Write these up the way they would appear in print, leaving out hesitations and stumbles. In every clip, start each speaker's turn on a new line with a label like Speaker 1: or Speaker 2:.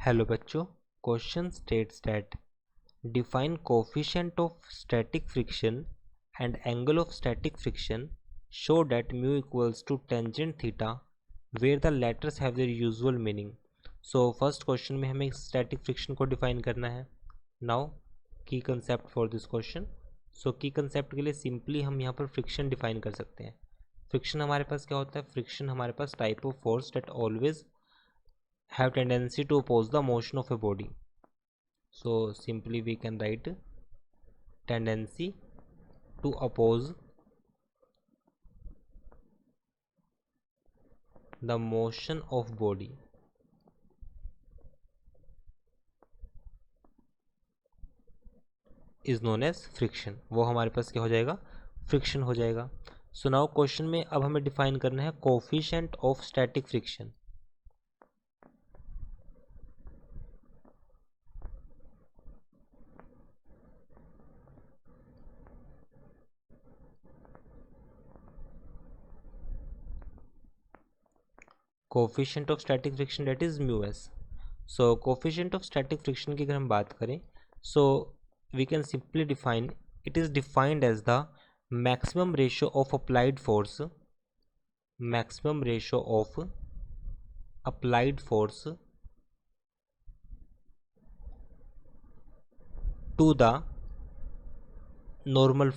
Speaker 1: Hello बच्चों, question states that define coefficient of static friction and angle of static friction show that mu equals to tangent theta where the letters have their usual meaning. So first question में हमें static friction को define करना है। Now की concept for this question. सो की concept के लिए simply हम यहाँ पर फ्रिक्शन डिफाइन कर सकते हैं। फ्रिक्शन हमारे पास क्या होता है? फ्रिक्शन हमारे पास type of force that always have tendency to oppose the motion of a body. So simply we can write tendency to oppose the motion of body is known as friction। वो हमारे पास क्या हो जाएगा? Friction हो जाएगा। So now question में अब हमें डिफाइन करना है coefficient of static friction. Coefficient of static friction that is mu S. So coefficient of static friction की अगर हम बात करें, so we can simply define it is defined as the maximum ratio of applied force to the normal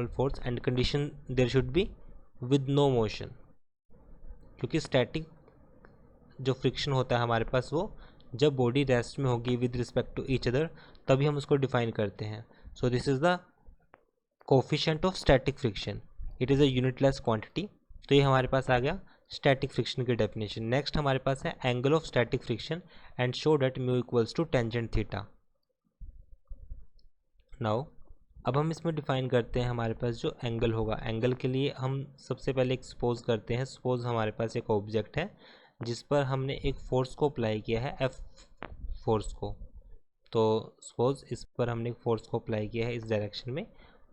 Speaker 1: force and condition there should be with no motion। क्योंकि static जो friction होता है हमारे पास वो जब बॉडी रेस्ट में होगी with respect to each other तभी हम उसको डिफाइन करते हैं। So this is the coefficient of static friction. It is a unitless quantity. तो ये हमारे पास आ गया स्टैटिक फ्रिक्शन की डेफिनेशन। नेक्स्ट हमारे पास है angle of static friction and show that mu equals to tangent theta. Now अब हम इसमें डिफाइन करते हैं हमारे पास जो एंगल होगा। एंगल के लिए हम सबसे पहले एक सपोज करते हैं। सपोज हमारे पास एक ऑब्जेक्ट है जिस पर हमने एक फोर्स को अप्लाई किया है, एफ फोर्स को। तो सपोज इस पर हमने एक फोर्स को अप्लाई किया है इस डायरेक्शन में।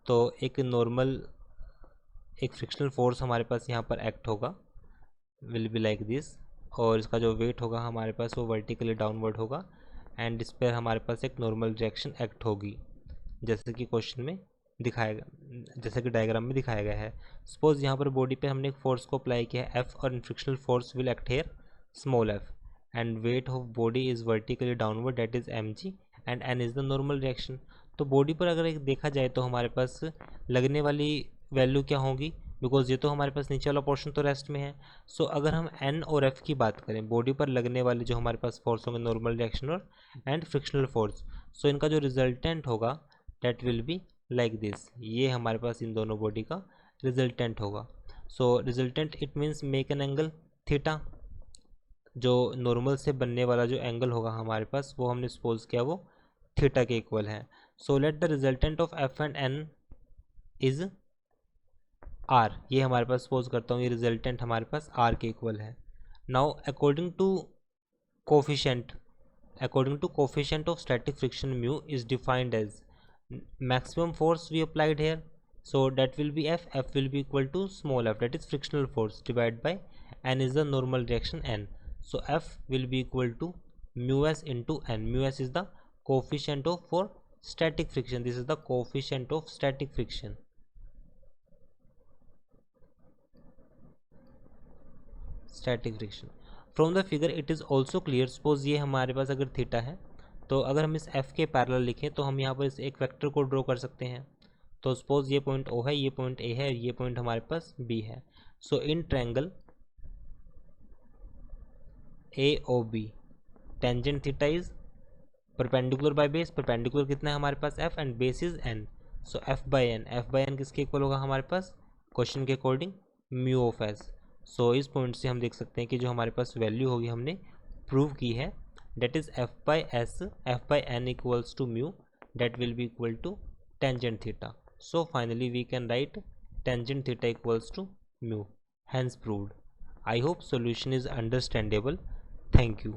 Speaker 1: तो एक नॉर्मल एक फ्रिक्शनल फोर्स हमारे पास यहाँ पर एक्ट होगा, विल बी लाइक दिस। और इसका जो वेट होगा हमारे पास वो वर्टिकली डाउनवर्ड होगा एंड इस पर हमारे पास एक नॉर्मल रिएक्शन एक्ट होगी जैसे कि क्वेश्चन में दिखाएगा, जैसे कि डायग्राम में दिखाया गया है। सपोज यहाँ पर बॉडी पे हमने एक फोर्स को अप्लाई किया है एफ और frictional force will act here small F and weight of body is vertically downward that is M G and N is the normal reaction. तो बॉडी पर अगर एक देखा जाए तो हमारे पास लगने वाली वैल्यू क्या होगी, बिकॉज ये तो हमारे पास नीचे वाला पोर्शन तो रेस्ट में है। सो अगर हम एन और एफ की बात करें, बॉडी पर लगने वाले जो हमारे पास फोर्स होंगे नॉर्मल रिएक्शन और एंड फ्रिक्शनल फोर्स, सो इनका जो रिजल्टेंट होगा that will be like this. ये हमारे पास इन दोनों बॉडी का रिजल्टेंट होगा। So resultant it means make an angle theta. जो नॉर्मल से बनने वाला जो एंगल होगा हमारे पास वो हमने सपोज किया वो थीटा के इक्वल है। So let the resultant of F and N is R. ये हमारे पास सपोज करता हूँ ये रिजल्टेंट हमारे पास आर के इक्वल है। Now according to coefficient of static friction mu is defined as maximum force we applied here, so that will be f will be equal to small f, that is frictional force, divided by n is the normal reaction n. So f will be equal to mu s into n. Mu s is the coefficient of for static friction. This is the coefficient of static friction. From the figure it is also clear, suppose ये हमारे पास अगर theta है तो अगर हम इस f के parallel लिखें तो हम यहाँ पर इस एक वेक्टर को ड्रॉ कर सकते हैं। तो सपोज ये पॉइंट O है, ये पॉइंट A है, ये पॉइंट हमारे पास B है। So in triangle AOB tangent theta is perpendicular by base. Perpendicular कितना है हमारे पास f and base is n। So f by n किसके इक्वल होगा हमारे पास क्वेश्चन के according mu of s। So इस पॉइंट से हम देख सकते हैं कि जो हमारे पास वैल्यू होगी हमने प्रूव की है, that is f by n equals to mu, that will be equal to tangent theta. So finally we can write tangent theta equals to mu, hence proved. I hope solution is understandable. Thank you.